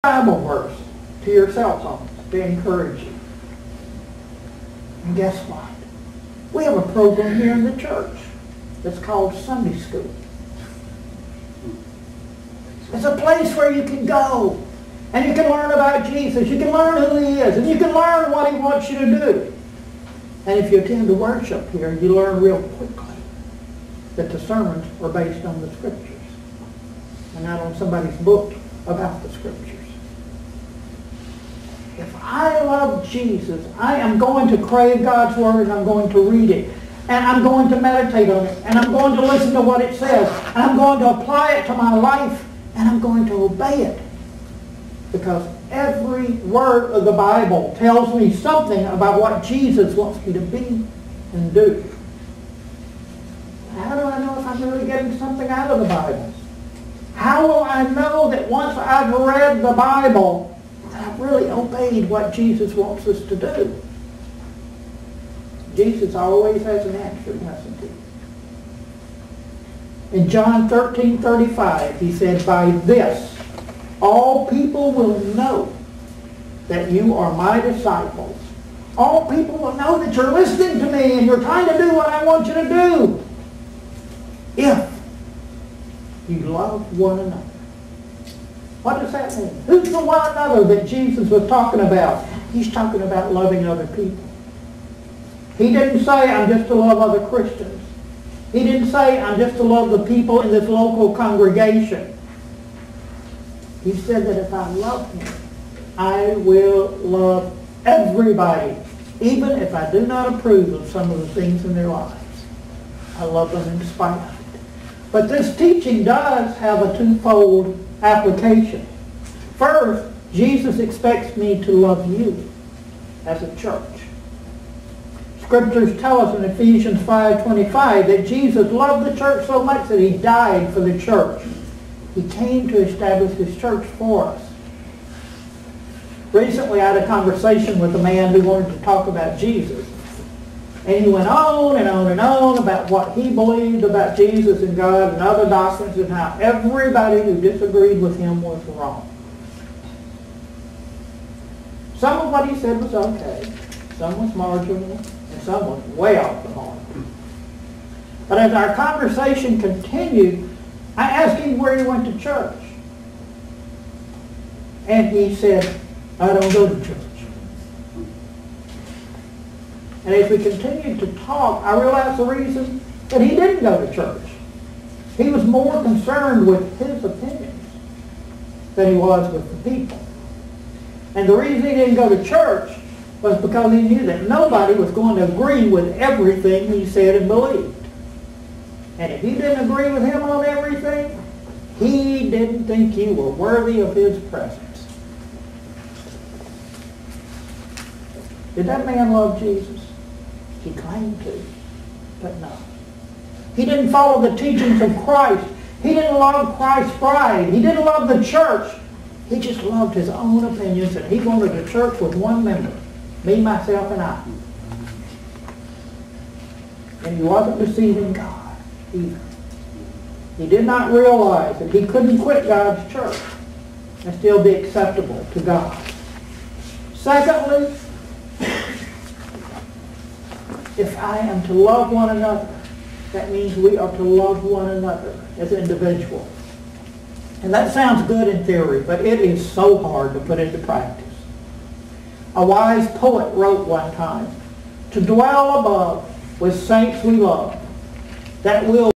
Bible verse to your cell phones to encourage you. And guess what? We have a program here in the church that's called Sunday School. It's a place where you can go and you can learn about Jesus. You can learn who He is, and you can learn what He wants you to do. And if you attend the worship here, you learn real quickly that the sermons are based on the Scriptures and not on somebody's book about the Scriptures. If I love Jesus, I am going to crave God's Word, and I'm going to read it, and I'm going to meditate on it, and I'm going to listen to what it says, and I'm going to apply it to my life, and I'm going to obey it. Because every word of the Bible tells me something about what Jesus wants me to be and do. How do I know if I'm really getting something out of the Bible? How will I know that once I've read the Bible, that I've really obeyed what Jesus wants us to do? Jesus always has an answer, doesn't He? In John 13:35, He said, "By this all people will know that you are my disciples." All people will know that you're listening to me and you're trying to do what I want you to do, if you love one another. What does that mean? Who's the one another that Jesus was talking about? He's talking about loving other people. He didn't say, I'm just to love other Christians. He didn't say, I'm just to love the people in this local congregation. He said that if I love Him, I will love everybody, even if I do not approve of some of the things in their lives. I love them in spite of it. But this teaching does have a twofold application. First, Jesus expects me to love you as a church. Scriptures tell us in Ephesians 5:25 that Jesus loved the church so much that He died for the church. He came to establish His church for us. Recently I had a conversation with a man who wanted to talk about Jesus. And he went on and on and on about what he believed about Jesus and God and other doctrines, and how everybody who disagreed with him was wrong. Some of what he said was okay, some was marginal, and some was way off the mark. But as our conversation continued, I asked him where he went to church. And he said, I don't go to church. And as we continued to talk, I realized the reason that he didn't go to church. He was more concerned with his opinions than he was with the people. And the reason he didn't go to church was because he knew that nobody was going to agree with everything he said and believed. And if you didn't agree with him on everything, he didn't think you were worthy of his presence. Did that man love Jesus? He claimed to, but no. He didn't follow the teachings of Christ. He didn't love Christ's bride. He didn't love the church. He just loved his own opinions, and he wanted a church with one member, me, myself, and I. And he wasn't receiving God either. He did not realize that he couldn't quit God's church and still be acceptable to God. Secondly, if I am to love one another, that means we are to love one another as individuals. And that sounds good in theory, but it is so hard to put into practice. A wise poet wrote one time, "To dwell above with saints we love, that will